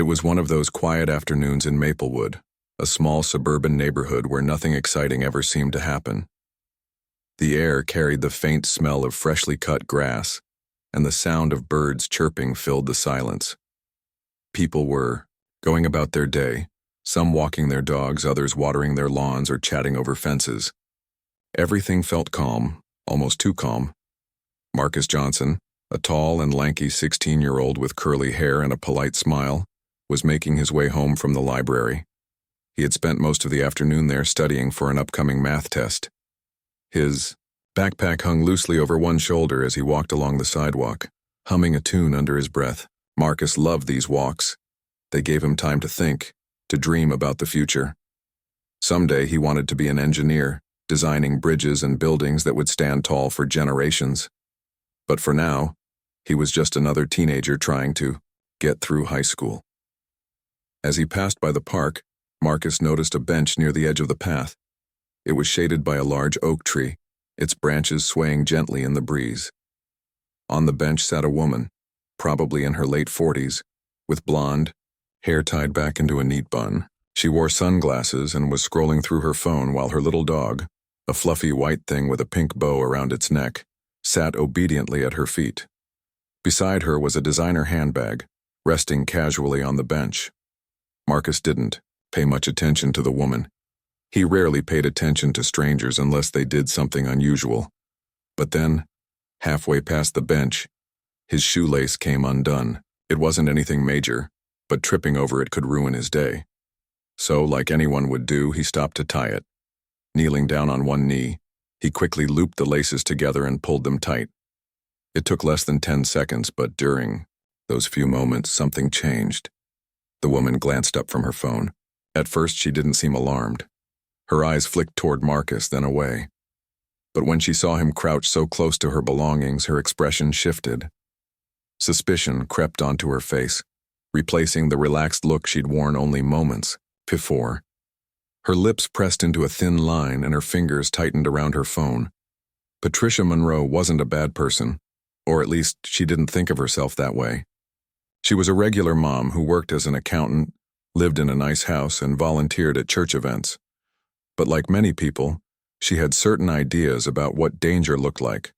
It was one of those quiet afternoons in Maplewood, a small suburban neighborhood where nothing exciting ever seemed to happen. The air carried the faint smell of freshly cut grass, and the sound of birds chirping filled the silence. People were going about their day, some walking their dogs, others watering their lawns or chatting over fences. Everything felt calm, almost too calm. Marcus Johnson, a tall and lanky 16-year-old with curly hair and a polite smile, was making his way home from the library. He had spent most of the afternoon there studying for an upcoming math test. His backpack hung loosely over one shoulder as he walked along the sidewalk, humming a tune under his breath. Marcus loved these walks. They gave him time to think, to dream about the future. Someday he wanted to be an engineer, designing bridges and buildings that would stand tall for generations. But for now, he was just another teenager trying to get through high school. As he passed by the park, Marcus noticed a bench near the edge of the path. It was shaded by a large oak tree, its branches swaying gently in the breeze. On the bench sat a woman, probably in her late 40s, with blonde hair tied back into a neat bun. She wore sunglasses and was scrolling through her phone while her little dog, a fluffy white thing with a pink bow around its neck, sat obediently at her feet. Beside her was a designer handbag, resting casually on the bench. Marcus didn't pay much attention to the woman. He rarely paid attention to strangers unless they did something unusual. But then, halfway past the bench, his shoelace came undone. It wasn't anything major, but tripping over it could ruin his day. So, like anyone would do, he stopped to tie it. Kneeling down on one knee, he quickly looped the laces together and pulled them tight. It took less than 10 seconds, but during those few moments, something changed. The woman glanced up from her phone. At first, she didn't seem alarmed. Her eyes flicked toward Marcus, then away. But when she saw him crouch so close to her belongings, her expression shifted. Suspicion crept onto her face, replacing the relaxed look she'd worn only moments before. Her lips pressed into a thin line and her fingers tightened around her phone. Patricia Monroe wasn't a bad person, or at least she didn't think of herself that way. She was a regular mom who worked as an accountant, lived in a nice house, and volunteered at church events. But like many people, she had certain ideas about what danger looked like.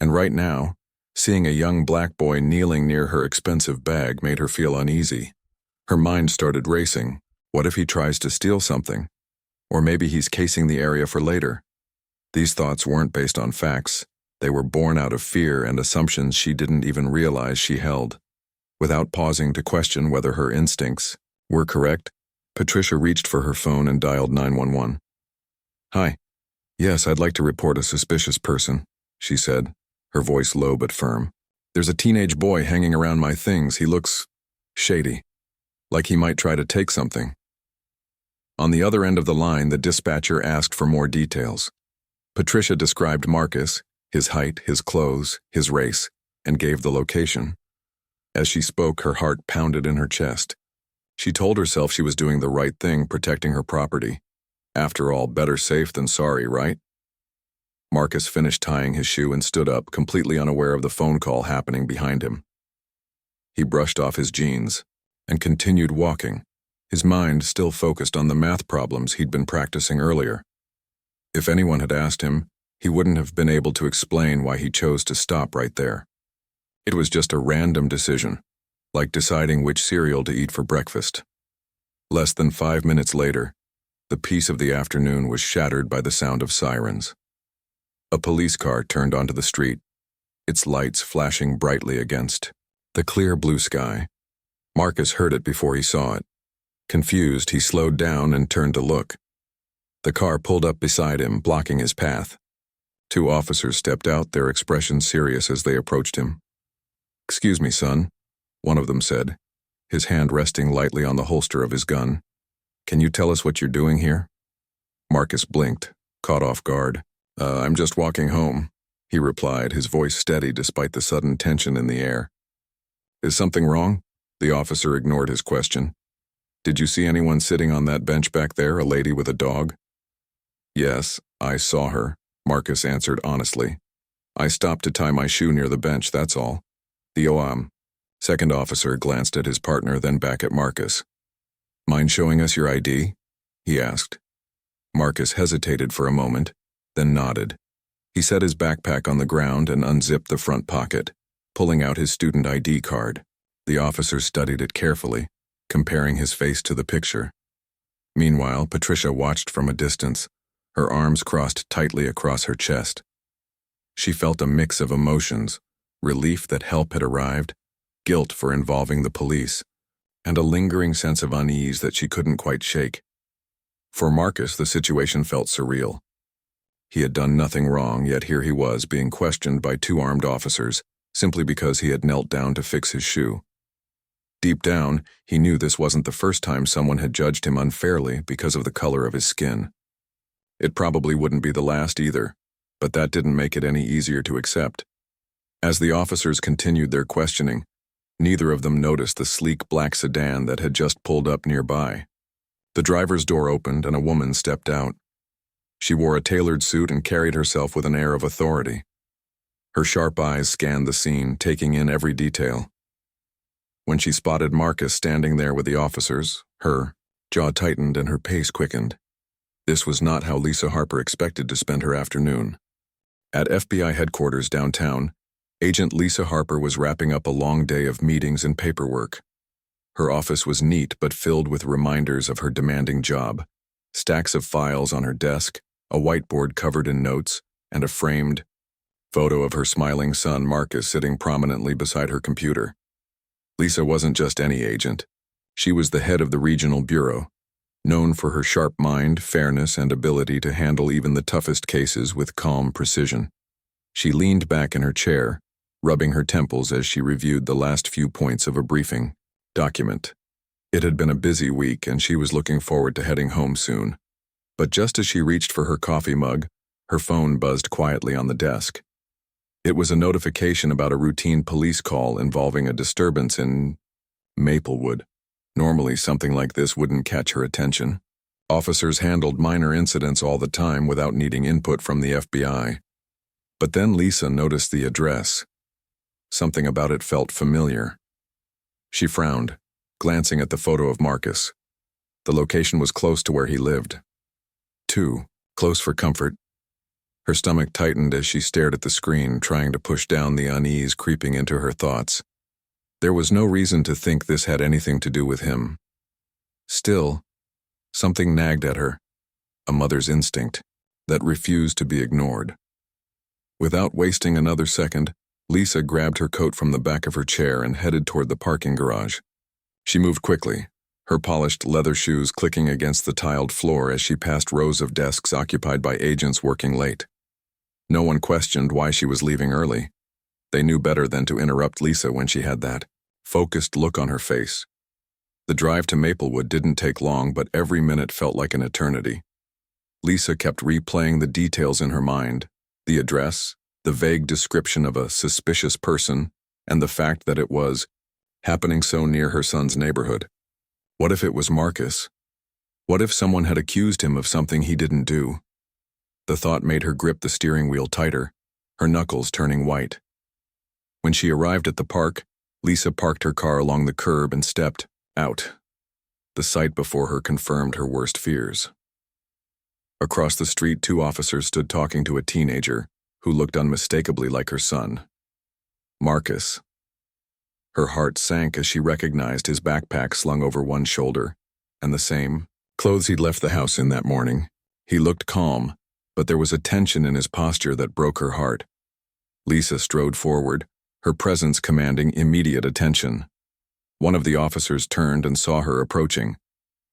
And right now, seeing a young black boy kneeling near her expensive bag made her feel uneasy. Her mind started racing. What if he tries to steal something? Or maybe he's casing the area for later. These thoughts weren't based on facts. They were born out of fear and assumptions she didn't even realize she held. Without pausing to question whether her instincts were correct, Patricia reached for her phone and dialed 911. "Hi. Yes, I'd like to report a suspicious person," she said, her voice low but firm. "There's a teenage boy hanging around my things. He looks shady, like he might try to take something." On the other end of the line, the dispatcher asked for more details. Patricia described Marcus, his height, his clothes, his race, and gave the location. As she spoke, her heart pounded in her chest. She told herself she was doing the right thing, protecting her property. After all, better safe than sorry, right? Marcus finished tying his shoe and stood up, completely unaware of the phone call happening behind him. He brushed off his jeans and continued walking, his mind still focused on the math problems he'd been practicing earlier. If anyone had asked him, he wouldn't have been able to explain why he chose to stop right there. It was just a random decision, like deciding which cereal to eat for breakfast. Less than 5 minutes later, the peace of the afternoon was shattered by the sound of sirens. A police car turned onto the street, its lights flashing brightly against the clear blue sky. Marcus heard it before he saw it. Confused, he slowed down and turned to look. The car pulled up beside him, blocking his path. 2 officers stepped out, their expressions serious as they approached him. "Excuse me, son," one of them said, his hand resting lightly on the holster of his gun. "Can you tell us what you're doing here?" Marcus blinked, caught off guard. I'm just walking home," he replied, his voice steady despite the sudden tension in the air. "Is something wrong?" The officer ignored his question. "Did you see anyone sitting on that bench back there, a lady with a dog?" "Yes, I saw her," Marcus answered honestly. "I stopped to tie my shoe near the bench, that's all. The Second officer glanced at his partner, then back at Marcus. "Mind showing us your ID?" he asked. Marcus hesitated for a moment, then nodded. He set his backpack on the ground and unzipped the front pocket, pulling out his student ID card. The officer studied it carefully, comparing his face to the picture. Meanwhile, Patricia watched from a distance, her arms crossed tightly across her chest. She felt a mix of emotions, relief that help had arrived, guilt for involving the police, and a lingering sense of unease that she couldn't quite shake. For Marcus, the situation felt surreal. He had done nothing wrong, yet here he was being questioned by two armed officers simply because he had knelt down to fix his shoe. Deep down, he knew this wasn't the first time someone had judged him unfairly because of the color of his skin. It probably wouldn't be the last either, but that didn't make it any easier to accept. As the officers continued their questioning, neither of them noticed the sleek black sedan that had just pulled up nearby. The driver's door opened and a woman stepped out. She wore a tailored suit and carried herself with an air of authority. Her sharp eyes scanned the scene, taking in every detail. When she spotted Marcus standing there with the officers, her jaw tightened and her pace quickened. This was not how Lisa Harper expected to spend her afternoon. At FBI headquarters downtown, Agent Lisa Harper was wrapping up a long day of meetings and paperwork. Her office was neat but filled with reminders of her demanding job. Stacks of files on her desk, a whiteboard covered in notes, and a framed photo of her smiling son Marcus sitting prominently beside her computer. Lisa wasn't just any agent. She was the head of the regional bureau, known for her sharp mind, fairness, and ability to handle even the toughest cases with calm precision. She leaned back in her chair, rubbing her temples as she reviewed the last few points of a briefing document. It had been a busy week and she was looking forward to heading home soon. But just as she reached for her coffee mug, her phone buzzed quietly on the desk. It was a notification about a routine police call involving a disturbance in Maplewood. Normally, something like this wouldn't catch her attention. Officers handled minor incidents all the time without needing input from the FBI. But then Lisa noticed the address. Something about it felt familiar. She frowned, glancing at the photo of Marcus. The location was close to where he lived. Too close for comfort. Her stomach tightened as she stared at the screen, trying to push down the unease creeping into her thoughts. There was no reason to think this had anything to do with him. Still, something nagged at her, a mother's instinct that refused to be ignored. Without wasting another second, Lisa grabbed her coat from the back of her chair and headed toward the parking garage. She moved quickly, her polished leather shoes clicking against the tiled floor as she passed rows of desks occupied by agents working late. No one questioned why she was leaving early. They knew better than to interrupt Lisa when she had that focused look on her face. The drive to Maplewood didn't take long, but every minute felt like an eternity. Lisa kept replaying the details in her mind, the address, the vague description of a suspicious person, and the fact that it was happening so near her son's neighborhood. What if it was Marcus? What if someone had accused him of something he didn't do? The thought made her grip the steering wheel tighter, her knuckles turning white. When she arrived at the park, Lisa parked her car along the curb and stepped out. The sight before her confirmed her worst fears. Across the street, two officers stood talking to a teenager who looked unmistakably like her son, Marcus. Her heart sank as she recognized his backpack slung over one shoulder, and the same clothes he'd left the house in that morning. He looked calm, but there was a tension in his posture that broke her heart. Lisa strode forward, her presence commanding immediate attention. One of the officers turned and saw her approaching.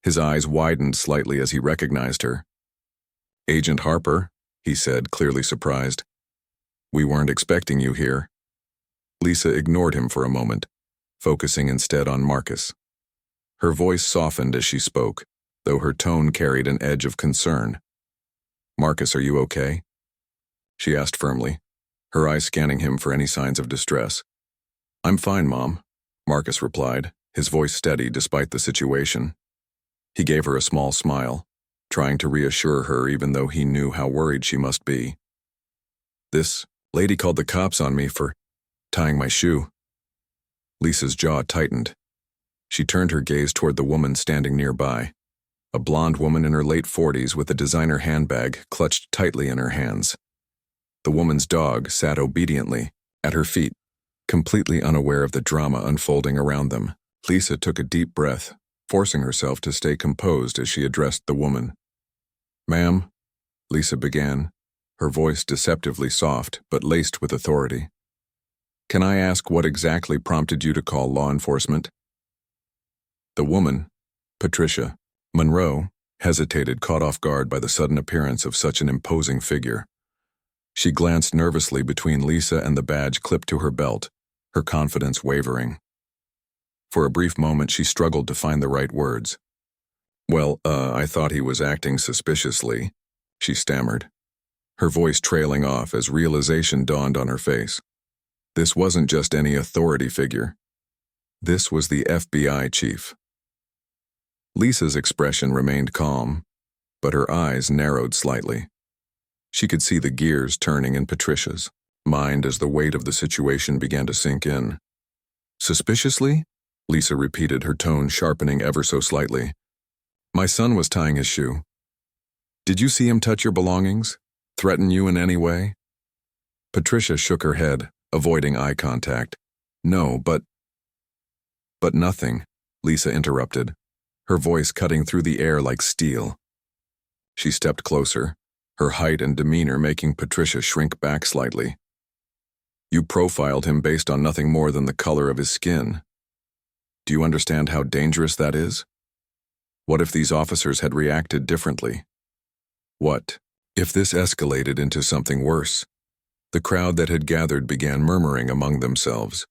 His eyes widened slightly as he recognized her. "Agent Harper," he said, clearly surprised. "We weren't expecting you here." Lisa ignored him for a moment, focusing instead on Marcus. Her voice softened as she spoke, though her tone carried an edge of concern. "Marcus, are you okay?" she asked firmly, her eyes scanning him for any signs of distress. "I'm fine, Mom," Marcus replied, his voice steady despite the situation. He gave her a small smile, trying to reassure her even though he knew how worried she must be. "This lady called the cops on me for tying my shoe." Lisa's jaw tightened. She turned her gaze toward the woman standing nearby, a blonde woman in her late 40s with a designer handbag clutched tightly in her hands. The woman's dog sat obediently at her feet, completely unaware of the drama unfolding around them. Lisa took a deep breath, forcing herself to stay composed as she addressed the woman. "Ma'am," Lisa began, her voice deceptively soft but laced with authority. "Can I ask what exactly prompted you to call law enforcement?" The woman, Patricia Monroe, hesitated, caught off guard by the sudden appearance of such an imposing figure. She glanced nervously between Lisa and the badge clipped to her belt, her confidence wavering. For a brief moment she struggled to find the right words. "Well, I thought he was acting suspiciously," she stammered, her voice trailing off as realization dawned on her face. This wasn't just any authority figure. This was the FBI chief. Lisa's expression remained calm, but her eyes narrowed slightly. She could see the gears turning in Patricia's mind as the weight of the situation began to sink in. "Suspiciously?" Lisa repeated, her tone sharpening ever so slightly. "My son was tying his shoe. Did you see him touch your belongings? Threaten you in any way?" Patricia shook her head, avoiding eye contact. "No, but nothing," Lisa interrupted, her voice cutting through the air like steel. She stepped closer, her height and demeanor making Patricia shrink back slightly. "You profiled him based on nothing more than the color of his skin. Do you understand how dangerous that is? What if these officers had reacted differently? What if this escalated into something worse?" The crowd that had gathered began murmuring among themselves.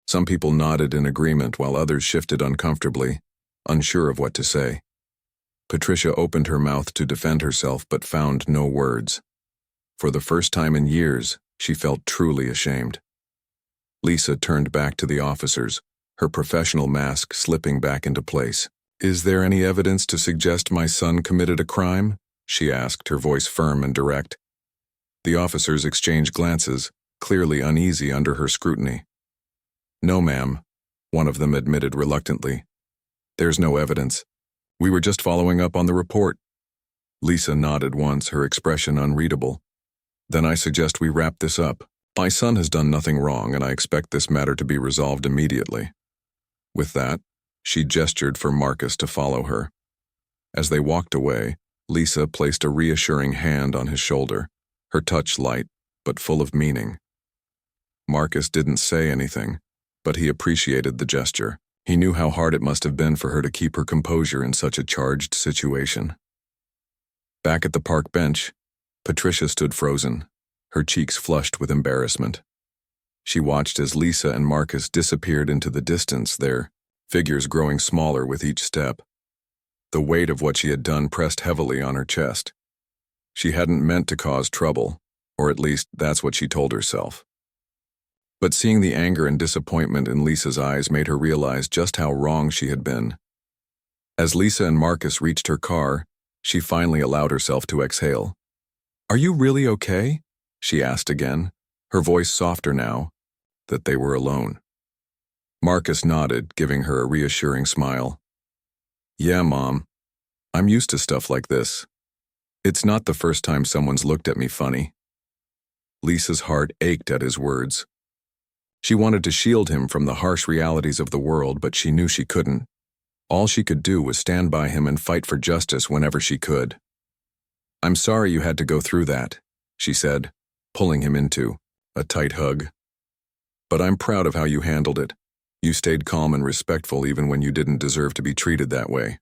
Some people nodded in agreement while others shifted uncomfortably, unsure of what to say. Patricia opened her mouth to defend herself but found no words. For the first time in years, she felt truly ashamed. Lisa turned back to the officers, her professional mask slipping back into place. "Is there any evidence to suggest my son committed a crime?" she asked, her voice firm and direct. The officers exchanged glances, clearly uneasy under her scrutiny. "No, ma'am," one of them admitted reluctantly. "There's no evidence. We were just following up on the report." Lisa nodded once, her expression unreadable. "Then I suggest we wrap this up. My son has done nothing wrong, and I expect this matter to be resolved immediately." With that, she gestured for Marcus to follow her. As they walked away, Lisa placed a reassuring hand on his shoulder, her touch light, but full of meaning. Marcus didn't say anything, but he appreciated the gesture. He knew how hard it must have been for her to keep her composure in such a charged situation. Back at the park bench, Patricia stood frozen, her cheeks flushed with embarrassment. She watched as Lisa and Marcus disappeared into the distance, their figures growing smaller with each step. The weight of what she had done pressed heavily on her chest. She hadn't meant to cause trouble, or at least that's what she told herself. But seeing the anger and disappointment in Lisa's eyes made her realize just how wrong she had been. As Lisa and Marcus reached her car, she finally allowed herself to exhale. "Are you really okay?" she asked again, her voice softer now that they were alone. Marcus nodded, giving her a reassuring smile. "Yeah, Mom. I'm used to stuff like this. It's not the first time someone's looked at me funny." Lisa's heart ached at his words. She wanted to shield him from the harsh realities of the world, but she knew she couldn't. All she could do was stand by him and fight for justice whenever she could. "I'm sorry you had to go through that," she said, pulling him into a tight hug. "But I'm proud of how you handled it. You stayed calm and respectful even when you didn't deserve to be treated that way."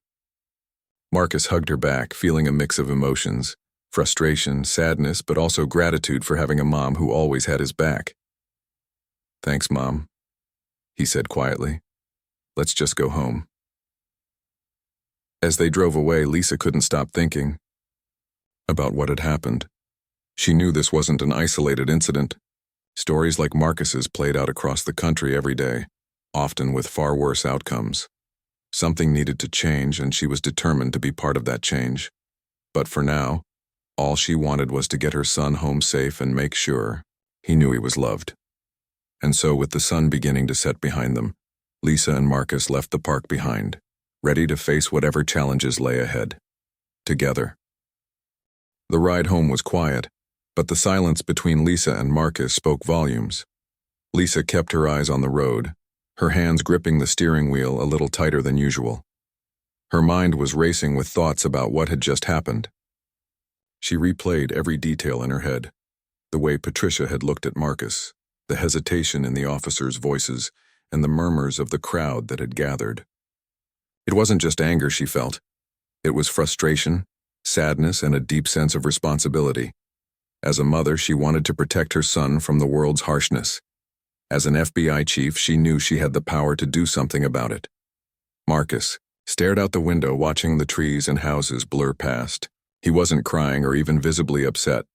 Marcus hugged her back, feeling a mix of emotions, frustration, sadness, but also gratitude for having a mom who always had his back. "Thanks, Mom," he said quietly. "Let's just go home." As they drove away, Lisa couldn't stop thinking about what had happened. She knew this wasn't an isolated incident. Stories like Marcus's played out across the country every day, often with far worse outcomes. Something needed to change, and she was determined to be part of that change. But for now, all she wanted was to get her son home safe and make sure he knew he was loved. And so, with the sun beginning to set behind them, Lisa and Marcus left the park behind, ready to face whatever challenges lay ahead. Together. The ride home was quiet, but the silence between Lisa and Marcus spoke volumes. Lisa kept her eyes on the road, her hands gripping the steering wheel a little tighter than usual. Her mind was racing with thoughts about what had just happened. She replayed every detail in her head, the way Patricia had looked at Marcus, the hesitation in the officers' voices, and the murmurs of the crowd that had gathered. It wasn't just anger she felt. It was frustration, sadness, and a deep sense of responsibility. As a mother, she wanted to protect her son from the world's harshness. As an FBI chief, she knew she had the power to do something about it. Marcus stared out the window, watching the trees and houses blur past. He wasn't crying or even visibly upset,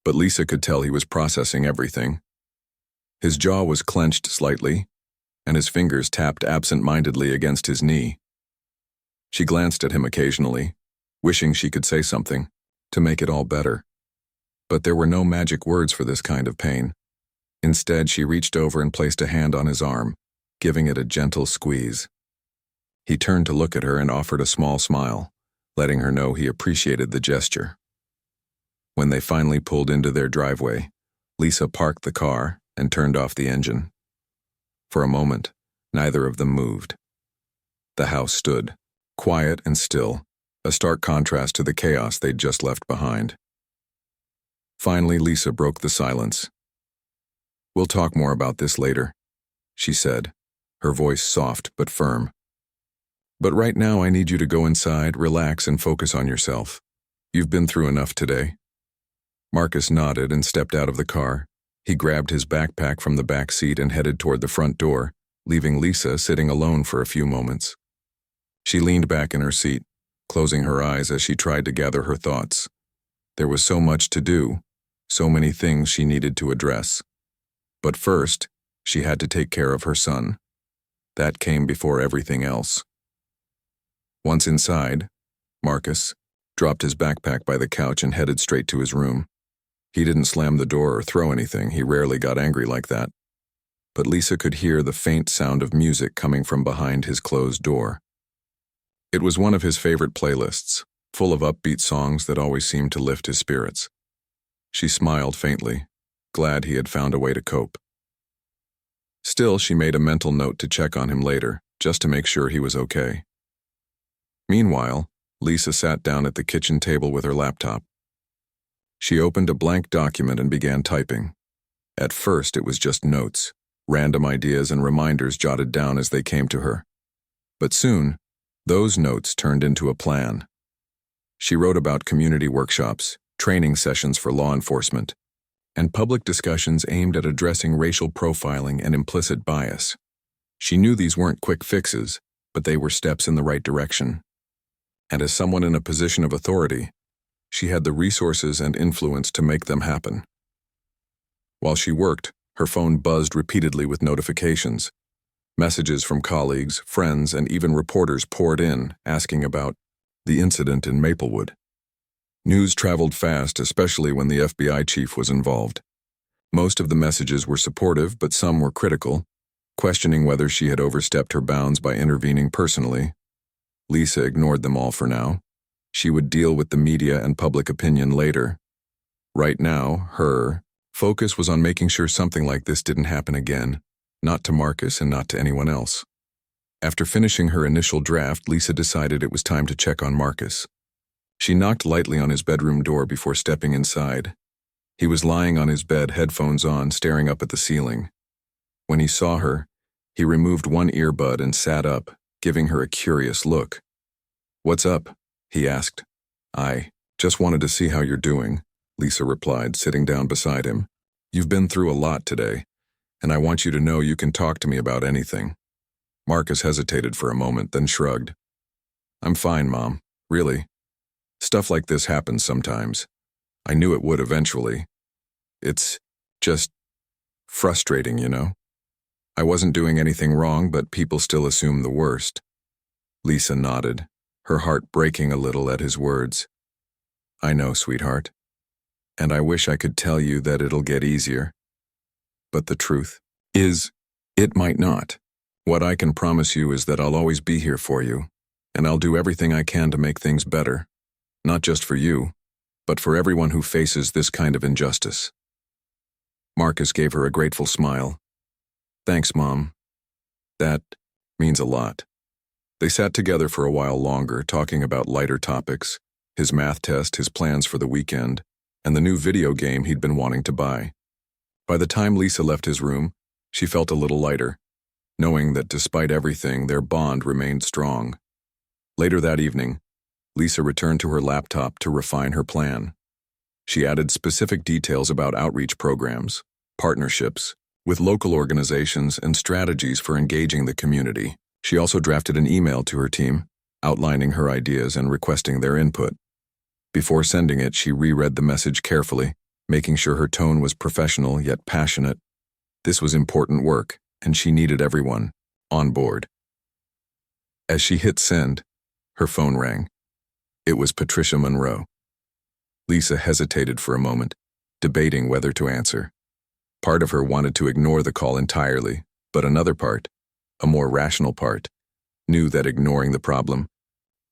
but Lisa could tell he was processing everything. His jaw was clenched slightly, and his fingers tapped absent-mindedly against his knee. She glanced at him occasionally, wishing she could say something to make it all better. But there were no magic words for this kind of pain. Instead, she reached over and placed a hand on his arm, giving it a gentle squeeze. He turned to look at her and offered a small smile, letting her know he appreciated the gesture. When they finally pulled into their driveway, Lisa parked the car and turned off the engine. For a moment, neither of them moved. The house stood, quiet and still, a stark contrast to the chaos they'd just left behind. Finally, Lisa broke the silence. "We'll talk more about this later," she said, her voice soft but firm. "But right now I need you to go inside, relax, and focus on yourself. You've been through enough today." Marcus nodded and stepped out of the car. He grabbed his backpack from the back seat and headed toward the front door, leaving Lisa sitting alone for a few moments. She leaned back in her seat, closing her eyes as she tried to gather her thoughts. There was so much to do, so many things she needed to address. But first, she had to take care of her son. That came before everything else. Once inside, Marcus dropped his backpack by the couch and headed straight to his room. He didn't slam the door or throw anything. He rarely got angry like that. But Lisa could hear the faint sound of music coming from behind his closed door. It was one of his favorite playlists, full of upbeat songs that always seemed to lift his spirits. She smiled faintly, glad he had found a way to cope. Still, she made a mental note to check on him later, just to make sure he was okay. Meanwhile, Lisa sat down at the kitchen table with her laptop. She opened a blank document and began typing. At first, it was just notes, random ideas and reminders jotted down as they came to her. But soon, those notes turned into a plan. She wrote about community workshops, training sessions for law enforcement, and public discussions aimed at addressing racial profiling and implicit bias. She knew these weren't quick fixes, but they were steps in the right direction. And as someone in a position of authority, she had the resources and influence to make them happen. While she worked, her phone buzzed repeatedly with notifications. Messages from colleagues, friends, and even reporters poured in, asking about the incident in Maplewood. News traveled fast, especially when the FBI chief was involved. Most of the messages were supportive, but some were critical, questioning whether she had overstepped her bounds by intervening personally. Lisa ignored them all for now. She would deal with the media and public opinion later. Right now, her focus was on making sure something like this didn't happen again, not to Marcus and not to anyone else. After finishing her initial draft, Lisa decided it was time to check on Marcus. She knocked lightly on his bedroom door before stepping inside. He was lying on his bed, headphones on, staring up at the ceiling. When he saw her, he removed one earbud and sat up, giving her a curious look. "What's up?" he asked. "I just wanted to see how you're doing," Lisa replied, sitting down beside him. "You've been through a lot today, and I want you to know you can talk to me about anything." Marcus hesitated for a moment, then shrugged. "I'm fine, Mom. Really. Stuff like this happens sometimes. I knew it would eventually. It's just frustrating, you know? I wasn't doing anything wrong, but people still assume the worst." Lisa nodded, her heart breaking a little at his words. "I know, sweetheart. And I wish I could tell you that it'll get easier. But the truth is, it might not. What I can promise you is that I'll always be here for you, and I'll do everything I can to make things better, not just for you, but for everyone who faces this kind of injustice. Marcus gave her a grateful smile. Thanks, Mom. That means a lot. They sat together for a while longer, talking about lighter topics, his math test, his plans for the weekend, and the new video game he'd been wanting to buy. By the time Lisa left his room, she felt a little lighter, knowing that despite everything, their bond remained strong. Later that evening, Lisa returned to her laptop to refine her plan. She added specific details about outreach programs, partnerships with local organizations, and strategies for engaging the community. She also drafted an email to her team, outlining her ideas and requesting their input. Before sending it, she reread the message carefully, making sure her tone was professional yet passionate. This was important work, and she needed everyone on board. As she hit send, her phone rang. It was Patricia Monroe. Lisa hesitated for a moment, debating whether to answer. Part of her wanted to ignore the call entirely, but another part, a more rational part, knew that ignoring the problem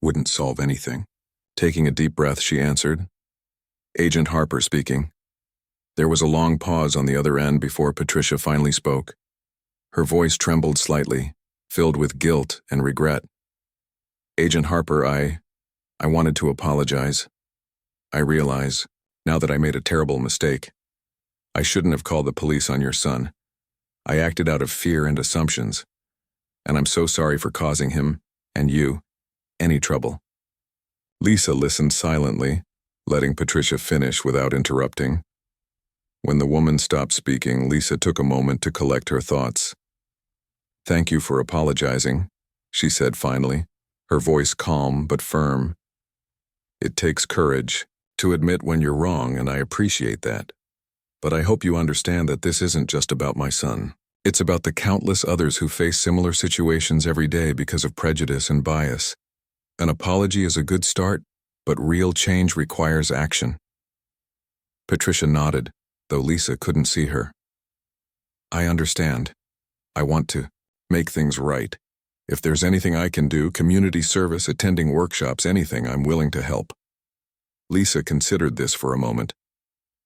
wouldn't solve anything. Taking a deep breath, she answered, "Agent Harper speaking." There was a long pause on the other end before Patricia finally spoke. Her voice trembled slightly, filled with guilt and regret. "Agent Harper, I wanted to apologize. I realize, now that I made a terrible mistake. I shouldn't have called the police on your son. I acted out of fear and assumptions, and I'm so sorry for causing him, and you, any trouble." Lisa listened silently, letting Patricia finish without interrupting. When the woman stopped speaking, Lisa took a moment to collect her thoughts. "Thank you for apologizing," she said finally, her voice calm but firm. "It takes courage to admit when you're wrong, and I appreciate that. But I hope you understand that this isn't just about my son. It's about the countless others who face similar situations every day because of prejudice and bias. An apology is a good start, but real change requires action." Patricia nodded, though Lisa couldn't see her. "I understand. I want to make things right. If there's anything I can do, community service, attending workshops, anything, I'm willing to help." Lisa considered this for a moment.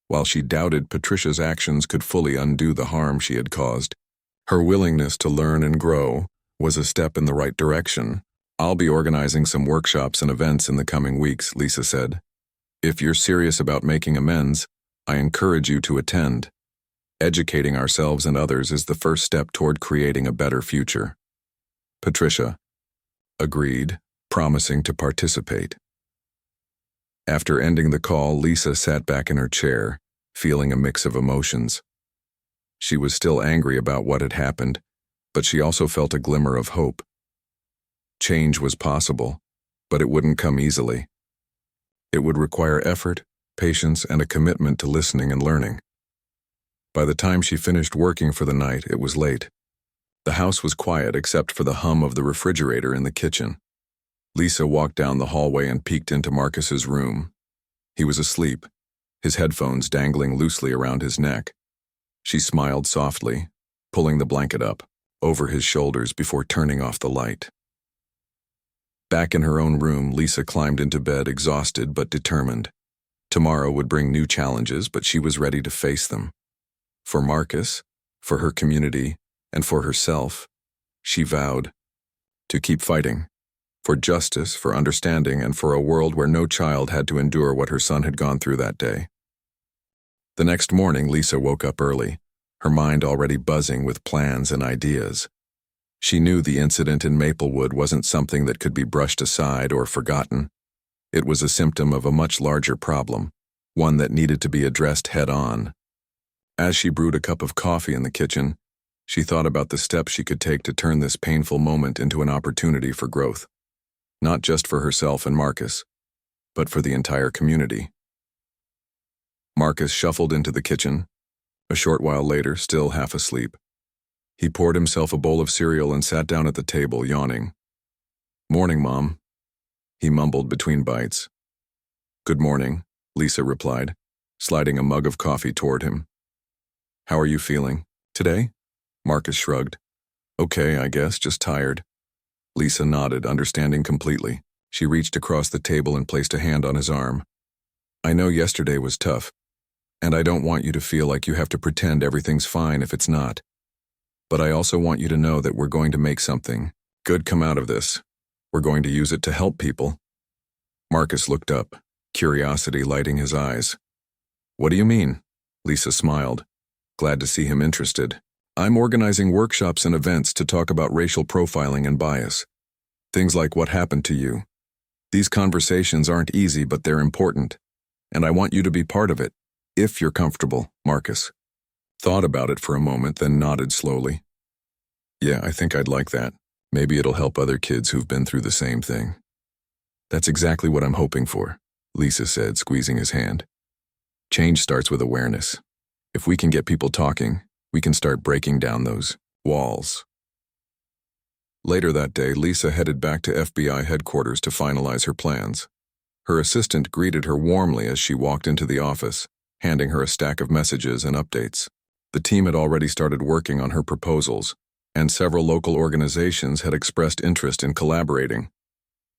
While she doubted Patricia's actions could fully undo the harm she had caused, her willingness to learn and grow was a step in the right direction. "I'll be organizing some workshops and events in the coming weeks," Lisa said. "If you're serious about making amends, I encourage you to attend. Educating ourselves and others is the first step toward creating a better future." Patricia agreed, promising to participate. After ending the call, Lisa sat back in her chair, feeling a mix of emotions. She was still angry about what had happened, but she also felt a glimmer of hope. Change was possible, but it wouldn't come easily. It would require effort, patience, and a commitment to listening and learning. By the time she finished working for the night, it was late. The house was quiet except for the hum of the refrigerator in the kitchen. Lisa walked down the hallway and peeked into Marcus's room. He was asleep, his headphones dangling loosely around his neck. She smiled softly, pulling the blanket up over his shoulders before turning off the light. Back in her own room, Lisa climbed into bed, exhausted but determined. Tomorrow would bring new challenges, but she was ready to face them. For Marcus, for her community, and for herself, she vowed to keep fighting. For justice, for understanding, and for a world where no child had to endure what her son had gone through that day. The next morning, Lisa woke up early, her mind already buzzing with plans and ideas. She knew the incident in Maplewood wasn't something that could be brushed aside or forgotten. It was a symptom of a much larger problem, one that needed to be addressed head-on. As she brewed a cup of coffee in the kitchen, she thought about the steps she could take to turn this painful moment into an opportunity for growth. Not just for herself and Marcus, but for the entire community. Marcus shuffled into the kitchen, a short while later, still half asleep. He poured himself a bowl of cereal and sat down at the table, yawning. "Morning, Mom," he mumbled between bites. "Good morning," Lisa replied, sliding a mug of coffee toward him. "How are you feeling today?" Marcus shrugged. Okay, I guess, just tired. Lisa nodded, understanding completely. She reached across the table and placed a hand on his arm. I know yesterday was tough, and I don't want you to feel like you have to pretend everything's fine if it's not. But I also want you to know that we're going to make something good come out of this. We're going to use it to help people. Marcus looked up, curiosity lighting his eyes. What do you mean? Lisa smiled, glad to see him interested. I'm organizing workshops and events to talk about racial profiling and bias. Things like what happened to you. These conversations aren't easy, but they're important. And I want you to be part of it, if you're comfortable, Marcus. Thought about it for a moment, then nodded slowly. Yeah, I think I'd like that. Maybe it'll help other kids who've been through the same thing. That's exactly what I'm hoping for, Lisa said, squeezing his hand. Change starts with awareness. If we can get people talking, we can start breaking down those walls. Later that day, Lisa headed back to FBI headquarters to finalize her plans. Her assistant greeted her warmly as she walked into the office, handing her a stack of messages and updates. The team had already started working on her proposals, and several local organizations had expressed interest in collaborating.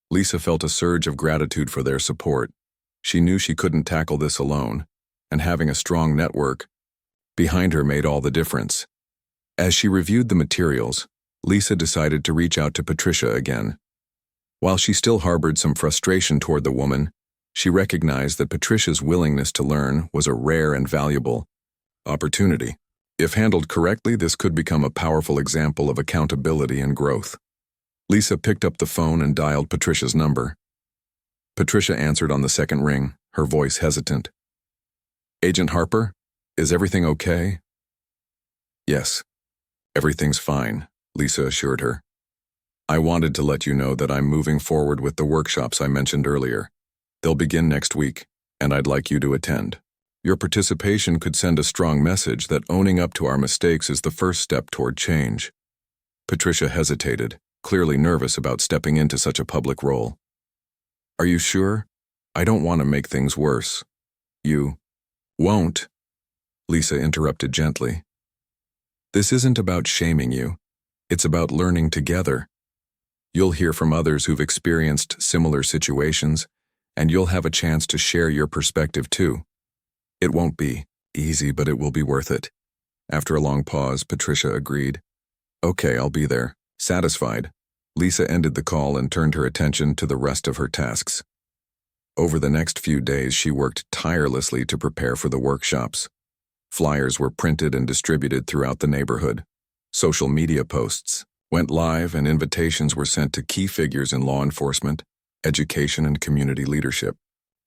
Lisa felt a surge of gratitude for their support. She knew she couldn't tackle this alone, and having a strong network behind her made all the difference. As she reviewed the materials, Lisa decided to reach out to Patricia again. While she still harbored some frustration toward the woman, she recognized that Patricia's willingness to learn was a rare and valuable opportunity. If handled correctly, this could become a powerful example of accountability and growth. Lisa picked up the phone and dialed Patricia's number. Patricia answered on the second ring, her voice hesitant. Agent Harper, is everything okay? Yes, everything's fine, Lisa assured her. I wanted to let you know that I'm moving forward with the workshops I mentioned earlier. They'll begin next week, and I'd like you to attend. Your participation could send a strong message that owning up to our mistakes is the first step toward change. Patricia hesitated, clearly nervous about stepping into such a public role. Are you sure? I don't want to make things worse. You won't, Lisa interrupted gently. This isn't about shaming you. It's about learning together. You'll hear from others who've experienced similar situations, and you'll have a chance to share your perspective too. It won't be easy, but it will be worth it. After a long pause, Patricia agreed. Okay, I'll be there. Satisfied, Lisa ended the call and turned her attention to the rest of her tasks. Over the next few days, she worked tirelessly to prepare for the workshops. Flyers were printed and distributed throughout the neighborhood. Social media posts went live and invitations were sent to key figures in law enforcement, education, and community leadership.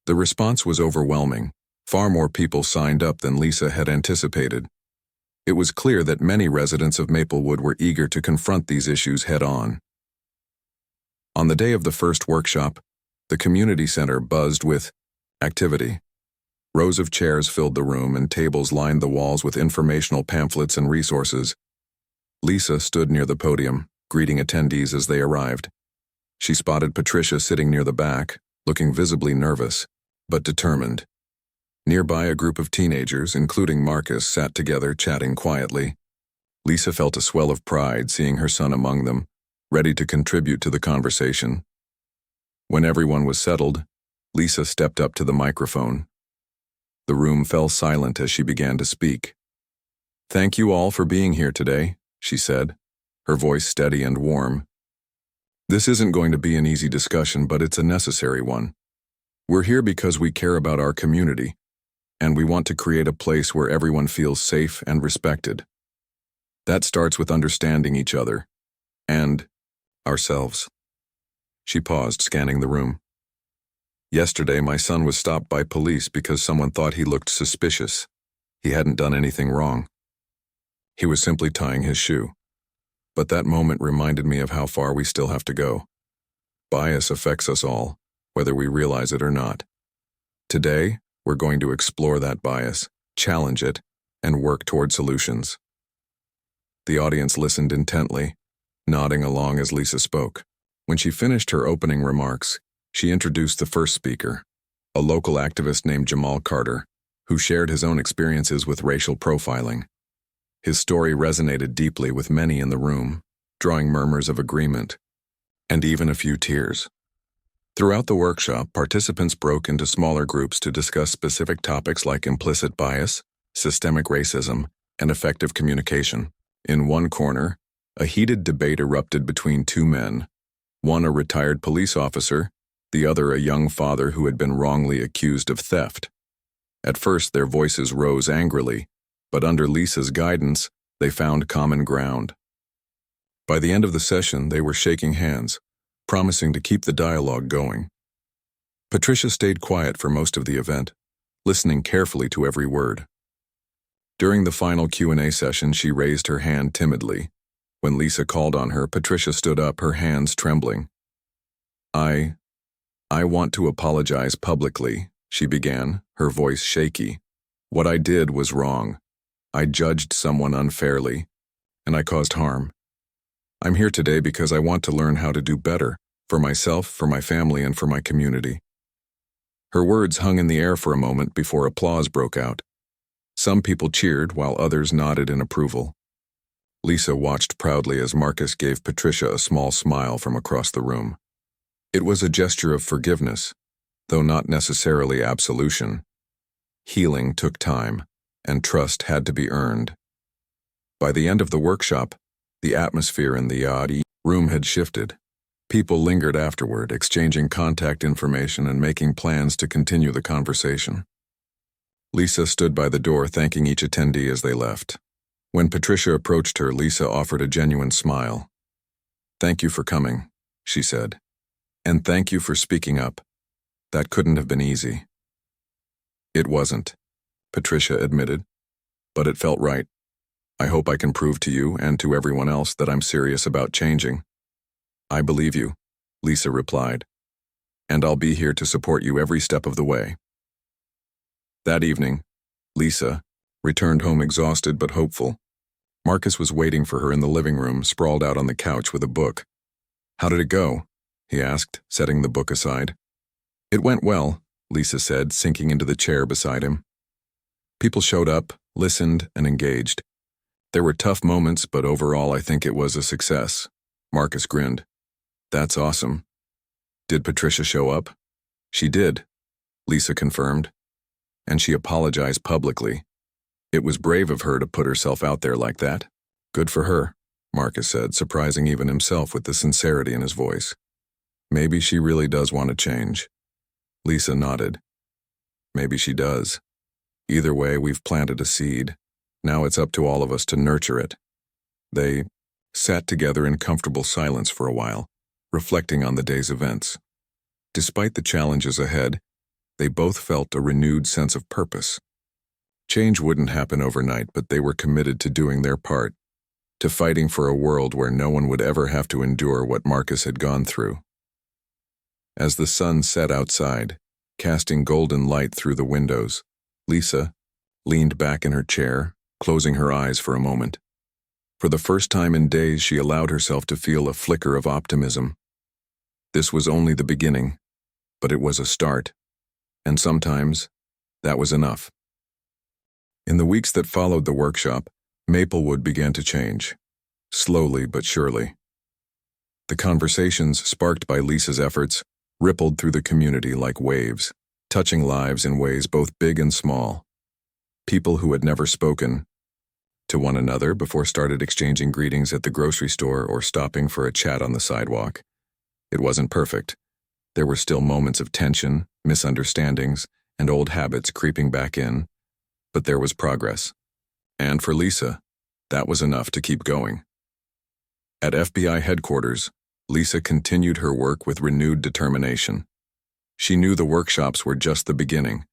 The response was overwhelming. Far more people signed up than Lisa had anticipated. It was clear that many residents of Maplewood were eager to confront these issues head-on. On the day of the first workshop, the community center buzzed with activity. Rows of chairs filled the room and tables lined the walls with informational pamphlets and resources. Lisa stood near the podium, greeting attendees as they arrived. She spotted Patricia sitting near the back, looking visibly nervous, but determined. Nearby, a group of teenagers, including Marcus, sat together chatting quietly. Lisa felt a swell of pride seeing her son among them, ready to contribute to the conversation. When everyone was settled, Lisa stepped up to the microphone. The room fell silent as she began to speak. Thank you all for being here today, she said, her voice steady and warm. This isn't going to be an easy discussion, but it's a necessary one. We're here because we care about our community, and we want to create a place where everyone feels safe and respected. That starts with understanding each other and ourselves. She paused, scanning the room. Yesterday, my son was stopped by police because someone thought he looked suspicious. He hadn't done anything wrong. He was simply tying his shoe. But that moment reminded me of how far we still have to go. Bias affects us all, whether we realize it or not. Today, we're going to explore that bias, challenge it, and work toward solutions. The audience listened intently, nodding along as Lisa spoke. When she finished her opening remarks, she introduced the first speaker, a local activist named Jamal Carter, who shared his own experiences with racial profiling. His story resonated deeply with many in the room. drawing murmurs of agreement, and even a few tears. Throughout the workshop, participants broke into smaller groups to discuss specific topics like implicit bias, systemic racism, and effective communication. In one corner, a heated debate erupted between two men, one a retired police officer, the other a young father who had been wrongly accused of theft. At first, their voices rose angrily, but under Lisa's guidance, they found common ground. By the end of the session, they were shaking hands, promising to keep the dialogue going. Patricia stayed quiet for most of the event, listening carefully to every word. During the final Q&A session, she raised her hand timidly. When Lisa called on her, Patricia stood up, her hands trembling. I want to apologize publicly," she began, her voice shaky. "What I did was wrong. I judged someone unfairly, and I caused harm. I'm here today because I want to learn how to do better, for myself, for my family, and for my community." Her words hung in the air for a moment before applause broke out. Some people cheered while others nodded in approval. Lisa watched proudly as Marcus gave Patricia a small smile from across the room. It was a gesture of forgiveness, though not necessarily absolution. Healing took time, and trust had to be earned. By the end of the workshop, the atmosphere in the Yadi room had shifted. People lingered afterward, exchanging contact information and making plans to continue the conversation. Lisa stood by the door, thanking each attendee as they left. When Patricia approached her, Lisa offered a genuine smile. "Thank you for coming," she said. "And thank you for speaking up. That couldn't have been easy." "It wasn't," Patricia admitted, "but it felt right. I hope I can prove to you and to everyone else that I'm serious about changing." "I believe you," Lisa replied, "and I'll be here to support you every step of the way." That evening, Lisa returned home exhausted but hopeful. Marcus was waiting for her in the living room, sprawled out on the couch with a book. "How did it go?" he asked, setting the book aside. "It went well," Lisa said, sinking into the chair beside him. "People showed up, listened, and engaged. There were tough moments, but overall I think it was a success." Marcus grinned. "That's awesome. Did Patricia show up?" "She did," Lisa confirmed. "And she apologized publicly. It was brave of her to put herself out there like that." "Good for her," Marcus said, surprising even himself with the sincerity in his voice. "Maybe she really does want to change." Lisa nodded. "Maybe she does. Either way, we've planted a seed. Now it's up to all of us to nurture it." They sat together in comfortable silence for a while, reflecting on the day's events. Despite the challenges ahead, they both felt a renewed sense of purpose. Change wouldn't happen overnight, but they were committed to doing their part, to fighting for a world where no one would ever have to endure what Marcus had gone through. As the sun set outside, casting golden light through the windows, Lisa leaned back in her chair, closing her eyes for a moment. For the first time in days, she allowed herself to feel a flicker of optimism. This was only the beginning, but it was a start, and sometimes that was enough. In the weeks that followed the workshop, Maplewood began to change, slowly but surely. The conversations sparked by Lisa's efforts rippled through the community like waves, touching lives in ways both big and small. People who had never spoken to one another before started exchanging greetings at the grocery store or stopping for a chat on the sidewalk. It wasn't perfect. There were still moments of tension, misunderstandings, and old habits creeping back in, but there was progress. And for Lisa, that was enough to keep going. At FBI headquarters, Lisa continued her work with renewed determination. She knew the workshops were just the beginning.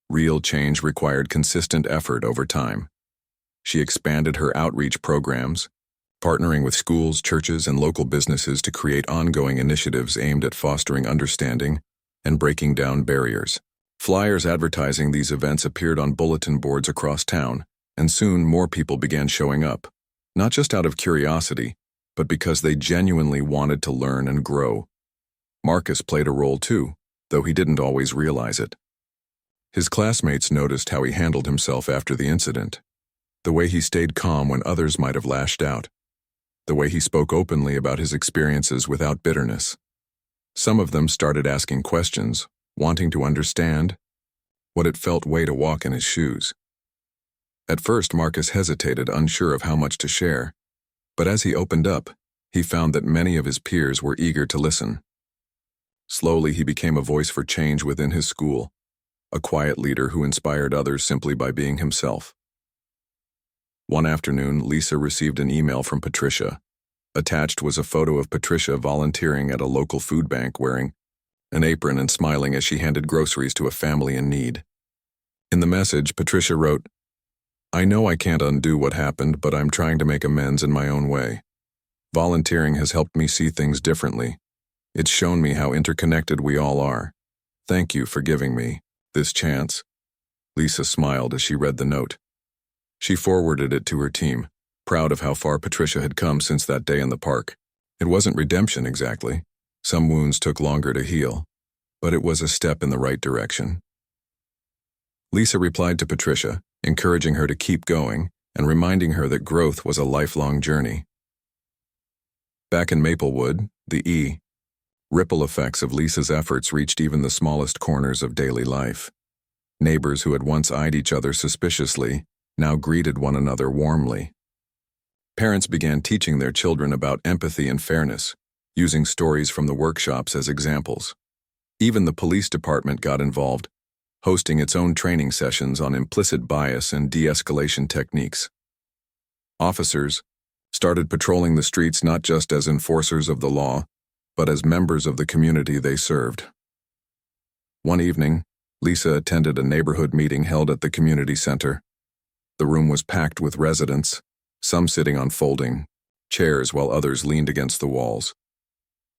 Real change required consistent effort over time. She expanded her outreach programs, partnering with schools, churches, and local businesses to create ongoing initiatives aimed at fostering understanding and breaking down barriers. Flyers advertising these events appeared on bulletin boards across town, and soon more people began showing up, not just out of curiosity, but because they genuinely wanted to learn and grow. Marcus played a role too, though he didn't always realize it. His classmates noticed how he handled himself after the incident, the way he stayed calm when others might have lashed out. the way he spoke openly about his experiences without bitterness. Some of them started asking questions, wanting to understand what it felt way to walk in his shoes. At first, Marcus hesitated, unsure of how much to share, but as he opened up, he found that many of his peers were eager to listen. Slowly, he became a voice for change within his school, a quiet leader who inspired others simply by being himself. One afternoon, Lisa received an email from Patricia. Attached was a photo of Patricia volunteering at a local food bank wearing an apron and smiling as she handed groceries to a family in need. In the message, Patricia wrote, "I know I can't undo what happened, but I'm trying to make amends in my own way. Volunteering has helped me see things differently. It's shown me how interconnected we all are. Thank you for giving me this chance." Lisa smiled as she read the note. She forwarded it to her team, proud of how far Patricia had come since that day in the park. It wasn't redemption exactly. Some wounds took longer to heal, but it was a step in the right direction. Lisa replied to Patricia, encouraging her to keep going and reminding her that growth was a lifelong journey. Back in Maplewood, the ripple effects of Lisa's efforts reached even the smallest corners of daily life. Neighbors who had once eyed each other suspiciously now greeted one another warmly. Parents began teaching their children about empathy and fairness, using stories from the workshops as examples. Even the police department got involved, hosting its own training sessions on implicit bias and de-escalation techniques. Officers started patrolling the streets not just as enforcers of the law, but as members of the community they served. One evening, Lisa attended a neighborhood meeting held at the community center. The room was packed with residents, some sitting on folding chairs while others leaned against the walls.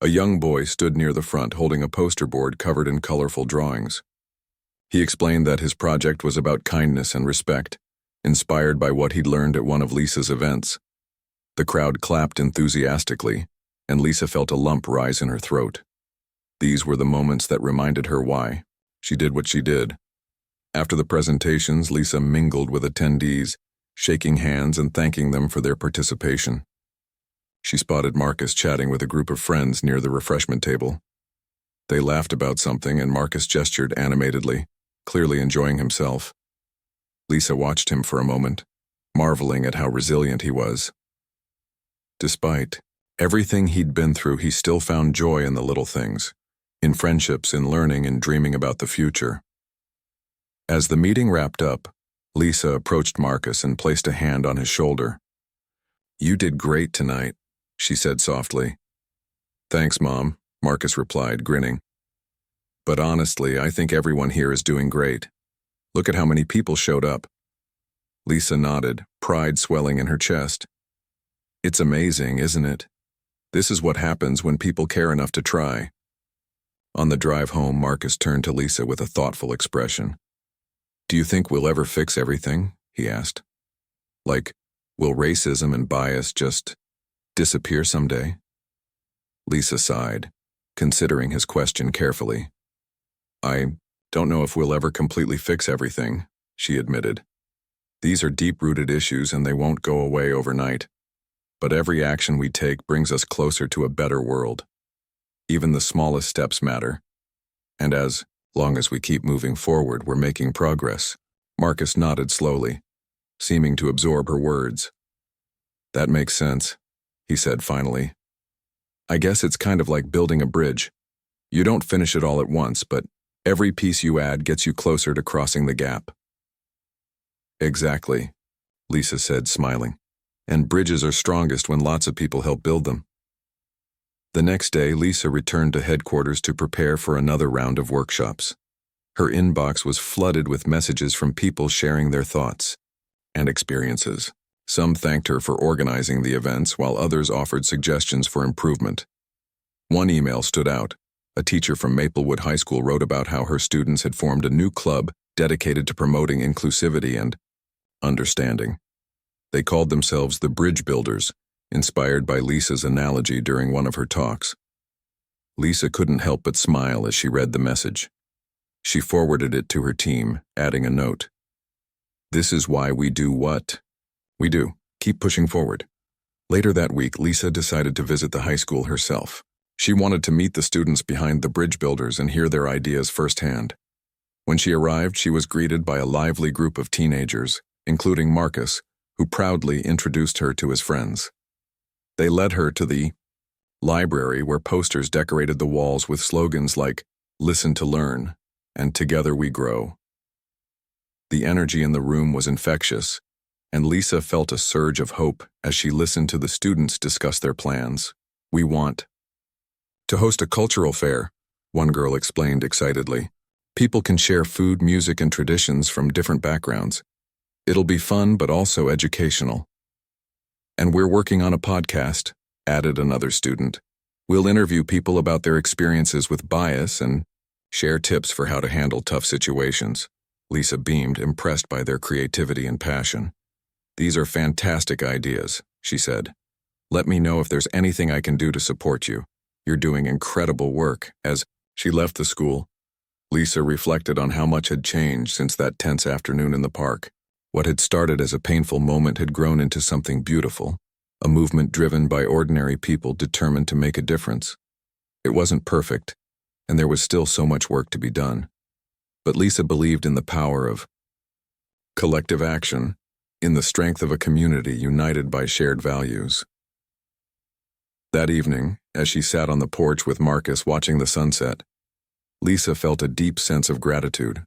A young boy stood near the front holding a poster board covered in colorful drawings. He explained that his project was about kindness and respect, inspired by what he'd learned at one of Lisa's events. The crowd clapped enthusiastically, and Lisa felt a lump rise in her throat. These were the moments that reminded her why she did what she did. After the presentations, Lisa mingled with attendees, shaking hands and thanking them for their participation. She spotted Marcus chatting with a group of friends near the refreshment table. They laughed about something and Marcus gestured animatedly, clearly enjoying himself. Lisa watched him for a moment, marveling at how resilient he was. Despite everything he'd been through, he still found joy in the little things, in friendships, in learning, and dreaming about the future. As the meeting wrapped up, Lisa approached Marcus and placed a hand on his shoulder. "You did great tonight," she said softly. "Thanks, Mom," Marcus replied, grinning. "But honestly, I think everyone here is doing great. Look at how many people showed up." Lisa nodded, pride swelling in her chest. "It's amazing, isn't it? This is what happens when people care enough to try." On the drive home, Marcus turned to Lisa with a thoughtful expression. "Do you think we'll ever fix everything?" he asked. "Like, will racism and bias just disappear someday?" Lisa sighed, considering his question carefully. "I don't know if we'll ever completely fix everything," she admitted. "These are deep-rooted issues and they won't go away overnight. But every action we take brings us closer to a better world. Even the smallest steps matter. And as long as we keep moving forward, we're making progress." Marcus nodded slowly, seeming to absorb her words. "That makes sense," he said finally. "I guess it's kind of like building a bridge. You don't finish it all at once, but every piece you add gets you closer to crossing the gap." "Exactly," Lisa said, smiling. "And bridges are strongest when lots of people help build them." The next day, Lisa returned to headquarters to prepare for another round of workshops. Her inbox was flooded with messages from people sharing their thoughts and experiences. Some thanked her for organizing the events, while others offered suggestions for improvement. One email stood out. A teacher from Maplewood High School wrote about how her students had formed a new club dedicated to promoting inclusivity and understanding. They called themselves the Bridge Builders, inspired by Lisa's analogy during one of her talks. Lisa couldn't help but smile as she read the message. She forwarded it to her team, adding a note. "This is why we do what we do. Keep pushing forward. Later that week, Lisa decided to visit the high school herself. She wanted to meet the students behind the bridge builders and hear their ideas firsthand. When she arrived, she was greeted by a lively group of teenagers, including Marcus, who proudly introduced her to his friends. They led her to the library, where posters decorated the walls with slogans like, "Listen to learn," and "Together we grow." The energy in the room was infectious, and Lisa felt a surge of hope as she listened to the students discuss their plans. "We want to host a cultural fair," one girl explained excitedly. "People can share food, music, and traditions from different backgrounds. It'll be fun, but also educational. And we're working on a podcast," added another student. "We'll interview people about their experiences with bias and share tips for how to handle tough situations." Lisa beamed, impressed by their creativity and passion. "These are fantastic ideas," she said. "Let me know if there's anything I can do to support you. You're doing incredible work." As she left the school, Lisa reflected on how much had changed since that tense afternoon in the park. What had started as a painful moment had grown into something beautiful, a movement driven by ordinary people determined to make a difference. It wasn't perfect, and there was still so much work to be done. But Lisa believed in the power of collective action, in the strength of a community united by shared values. That evening, as she sat on the porch with Marcus watching the sunset, Lisa felt a deep sense of gratitude.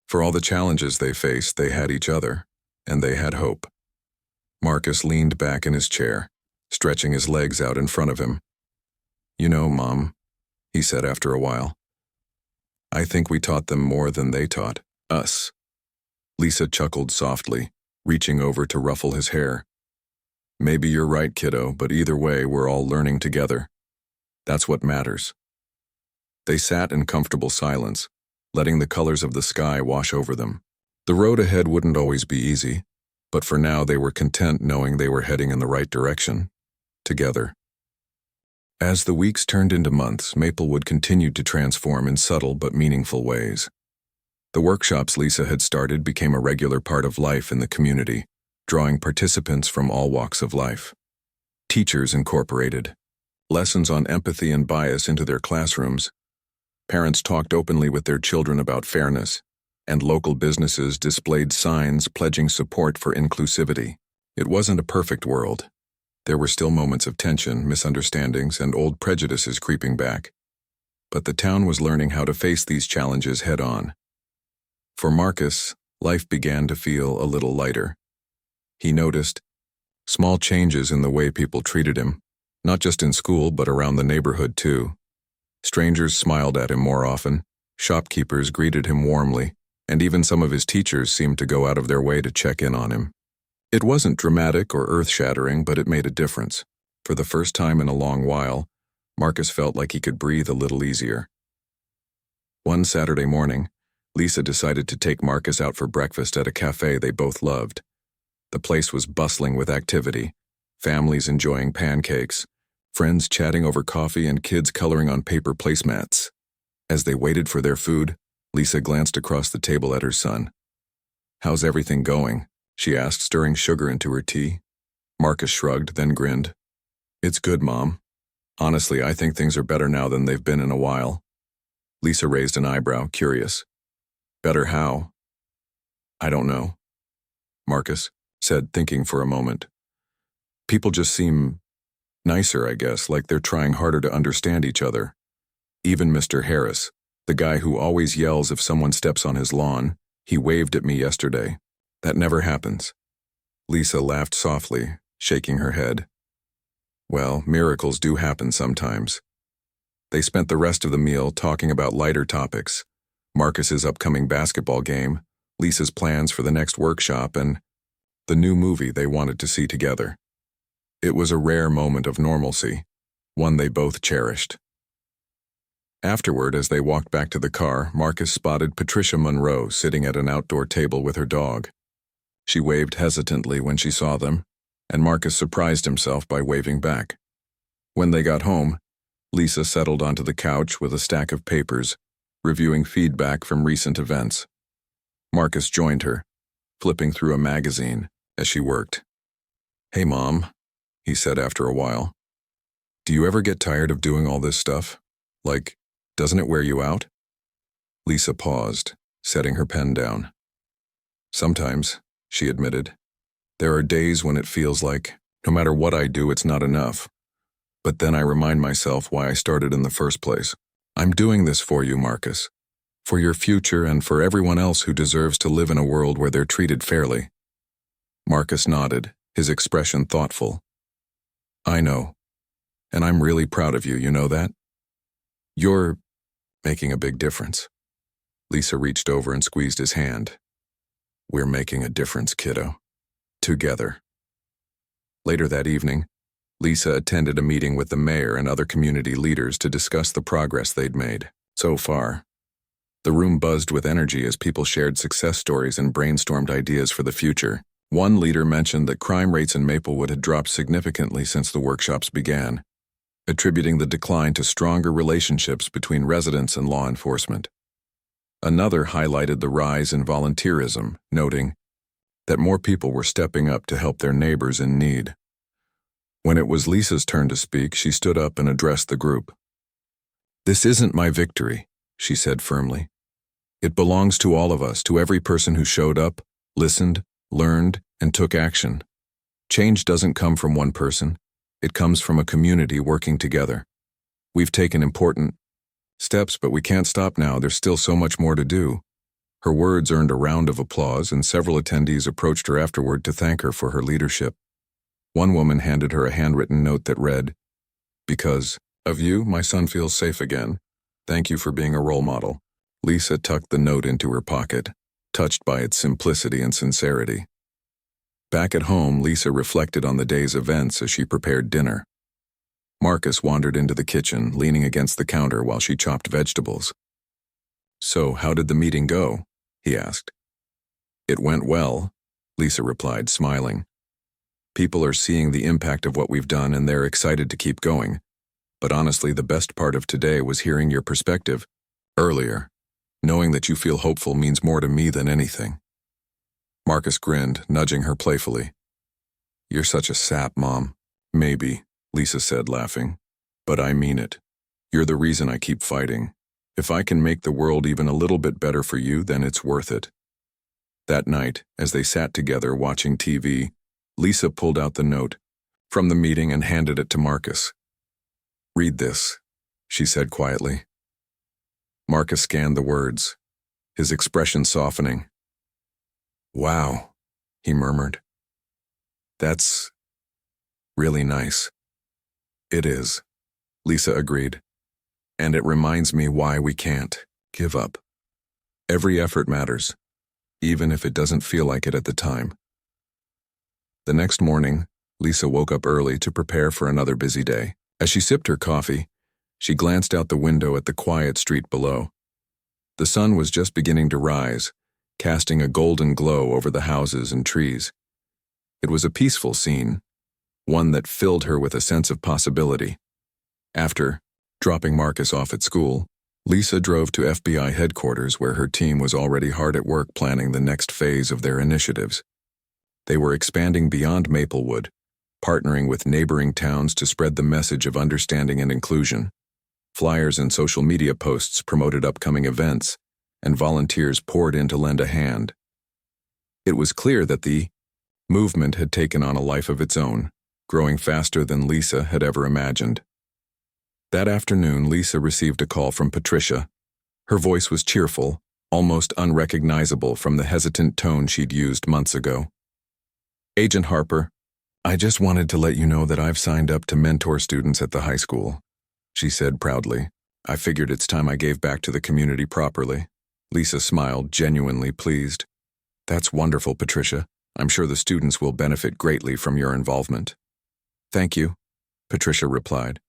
For all the challenges they faced, they had each other, and they had hope. Marcus leaned back in his chair, stretching his legs out in front of him. "You know, Mom," he said after a while, "I think we taught them more than they taught us." Lisa chuckled softly, reaching over to ruffle his hair. "Maybe you're right, kiddo, but either way, we're all learning together. That's what matters." They sat in comfortable silence, letting the colors of the sky wash over them. The road ahead wouldn't always be easy, but for now they were content knowing they were heading in the right direction, together. As the weeks turned into months, Maplewood continued to transform in subtle but meaningful ways. The workshops Lisa had started became a regular part of life in the community, drawing participants from all walks of life. Teachers incorporated lessons on empathy and bias into their classrooms. Parents talked openly with their children about fairness, and local businesses displayed signs pledging support for inclusivity. It wasn't a perfect world. There were still moments of tension, misunderstandings, and old prejudices creeping back. But the town was learning how to face these challenges head-on. For Marcus, life began to feel a little lighter. He noticed small changes in the way people treated him, not just in school but around the neighborhood too. Strangers smiled at him more often, shopkeepers greeted him warmly, and even some of his teachers seemed to go out of their way to check in on him. It wasn't dramatic or earth-shattering, but it made a difference. For the first time in a long while, Marcus felt like he could breathe a little easier. One Saturday morning, Lisa decided to take Marcus out for breakfast at a cafe they both loved. The place was bustling with activity, families enjoying pancakes, friends chatting over coffee, and kids coloring on paper placemats. As they waited for their food, Lisa glanced across the table at her son. "How's everything going?" she asked, stirring sugar into her tea. Marcus shrugged, then grinned. "It's good, Mom. Honestly, I think things are better now than they've been in a while." Lisa raised an eyebrow, curious. "Better how?" "I don't know," Marcus said, thinking for a moment. "People just seem nicer, I guess, like they're trying harder to understand each other. Even Mr. Harris, the guy who always yells if someone steps on his lawn, he waved at me yesterday. That never happens." Lisa laughed softly, shaking her head. "Well, miracles do happen sometimes." They spent the rest of the meal talking about lighter topics: Marcus's upcoming basketball game, Lisa's plans for the next workshop, and the new movie they wanted to see together. It was a rare moment of normalcy, one they both cherished. Afterward, as they walked back to the car, Marcus spotted Patricia Monroe sitting at an outdoor table with her dog. She waved hesitantly when she saw them, and Marcus surprised himself by waving back. When they got home, Lisa settled onto the couch with a stack of papers, reviewing feedback from recent events. Marcus joined her, flipping through a magazine as she worked. "Hey, Mom, he said after a while. Do you ever get tired of doing all this stuff? Like, doesn't it wear you out? Lisa paused, setting her pen down. Sometimes, she admitted. There are days when it feels like, no matter what I do, it's not enough. But then I remind myself why I started in the first place. I'm doing this for you, Marcus. For your future and for everyone else who deserves to live in a world where they're treated fairly. Marcus nodded, his expression thoughtful. I know. And I'm really proud of you, you know that? You're making a big difference. Lisa reached over and squeezed his hand. We're making a difference, kiddo. Together. Later that evening, Lisa attended a meeting with the mayor and other community leaders to discuss the progress they'd made so far. The room buzzed with energy as people shared success stories and brainstormed ideas for the future. One leader mentioned that crime rates in Maplewood had dropped significantly since the workshops began, attributing the decline to stronger relationships between residents and law enforcement. Another highlighted the rise in volunteerism, noting that more people were stepping up to help their neighbors in need. When it was Lisa's turn to speak, she stood up and addressed the group. This isn't my victory, she said firmly. It belongs to all of us, to every person who showed up, listened, learned, and took action. Change doesn't come from one person. It comes from a community working together. We've taken important steps, but we can't stop now. There's still so much more to do. Her words earned a round of applause, and several attendees approached her afterward to thank her for her leadership. One woman handed her a handwritten note that read, Because of you, my son feels safe again. Thank you for being a role model. Lisa tucked the note into her pocket, touched by its simplicity and sincerity. Back at home, Lisa reflected on the day's events as she prepared dinner. Marcus wandered into the kitchen, leaning against the counter while she chopped vegetables. So, how did the meeting go? He asked. It went well, Lisa replied, smiling. People are seeing the impact of what we've done and they're excited to keep going. But honestly, the best part of today was hearing your perspective earlier. Knowing that you feel hopeful means more to me than anything. Marcus grinned, nudging her playfully. You're such a sap, Mom. Maybe, Lisa said, laughing. But I mean it. You're the reason I keep fighting. If I can make the world even a little bit better for you, then it's worth it. That night, as they sat together watching TV, Lisa pulled out the note from the meeting and handed it to Marcus. Read this, she said quietly. Marcus scanned the words, his expression softening. Wow, he murmured. That's really nice. It is, Lisa agreed. And it reminds me why we can't give up. Every effort matters, even if it doesn't feel like it at the time. The next morning, Lisa woke up early to prepare for another busy day. As she sipped her coffee, she glanced out the window at the quiet street below. The sun was just beginning to rise, casting a golden glow over the houses and trees. It was a peaceful scene, one that filled her with a sense of possibility. After dropping Marcus off at school, Lisa drove to FBI headquarters where her team was already hard at work planning the next phase of their initiatives. They were expanding beyond Maplewood, partnering with neighboring towns to spread the message of understanding and inclusion. Flyers and social media posts promoted upcoming events, and volunteers poured in to lend a hand. It was clear that the movement had taken on a life of its own, growing faster than Lisa had ever imagined. That afternoon, Lisa received a call from Patricia. Her voice was cheerful, almost unrecognizable from the hesitant tone she'd used months ago. Agent Harper, I just wanted to let you know that I've signed up to mentor students at the high school, she said proudly. I figured it's time I gave back to the community properly. Lisa smiled, genuinely pleased. That's wonderful, Patricia. I'm sure the students will benefit greatly from your involvement. Thank you, Patricia replied.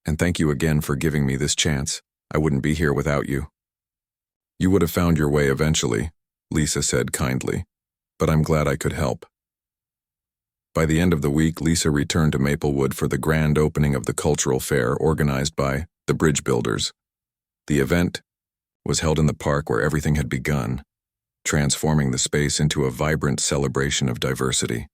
And thank you again for giving me this chance. I wouldn't be here without you. You would have found your way eventually, Lisa said kindly, but I'm glad I could help. By the end of the week, Lisa returned to Maplewood for the grand opening of the cultural fair organized by the Bridge Builders. The event was held in the park where everything had begun, transforming the space into a vibrant celebration of diversity.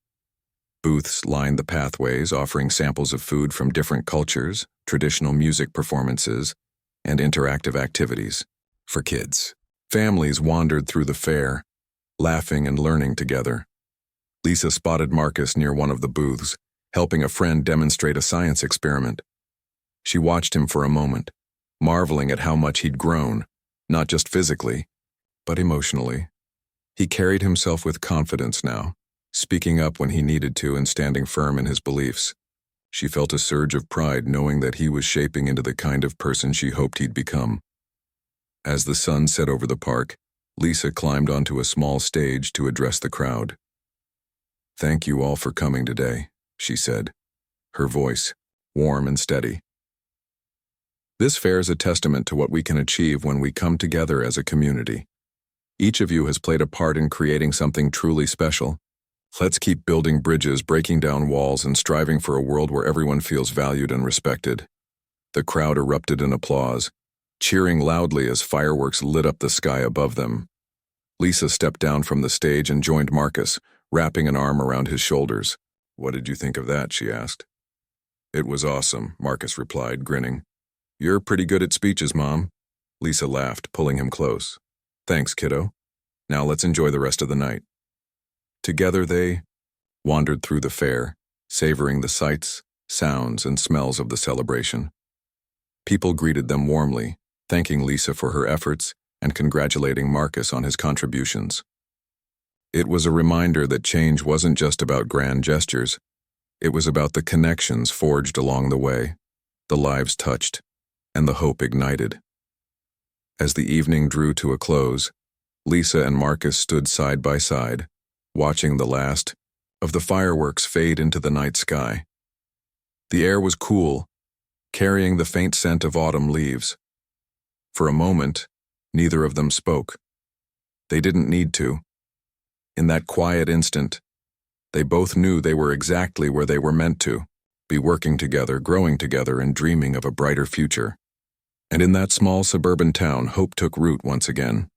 Booths lined the pathways, offering samples of food from different cultures, traditional music performances, and interactive activities for kids. Families wandered through the fair, laughing and learning together. Lisa spotted Marcus near one of the booths, helping a friend demonstrate a science experiment. She watched him for a moment, marveling at how much he'd grown, not just physically, but emotionally. He carried himself with confidence now, speaking up when he needed to and standing firm in his beliefs. She felt a surge of pride knowing that he was shaping into the kind of person she hoped he'd become. As the sun set over the park, Lisa climbed onto a small stage to address the crowd. "Thank you all for coming today," she said, her voice warm and steady. "This fair is a testament to what we can achieve when we come together as a community. Each of you has played a part in creating something truly special. Let's keep building bridges, breaking down walls, and striving for a world where everyone feels valued and respected." The crowd erupted in applause, cheering loudly as fireworks lit up the sky above them. Lisa stepped down from the stage and joined Marcus, wrapping an arm around his shoulders. "What did you think of that?" she asked. "It was awesome," Marcus replied, grinning. "You're pretty good at speeches, Mom." Lisa laughed, pulling him close. "Thanks, kiddo. Now let's enjoy the rest of the night." Together they wandered through the fair, savoring the sights, sounds, and smells of the celebration. People greeted them warmly, thanking Lisa for her efforts and congratulating Marcus on his contributions. It was a reminder that change wasn't just about grand gestures. It was about the connections forged along the way, the lives touched, and the hope ignited. As the evening drew to a close, Lisa and Marcus stood side by side, watching the last of the fireworks fade into the night sky. The air was cool, carrying the faint scent of autumn leaves. For a moment, neither of them spoke. They didn't need to. In that quiet instant, they both knew they were exactly where they were meant to, be working together, growing together, and dreaming of a brighter future. And in that small suburban town, hope took root once again.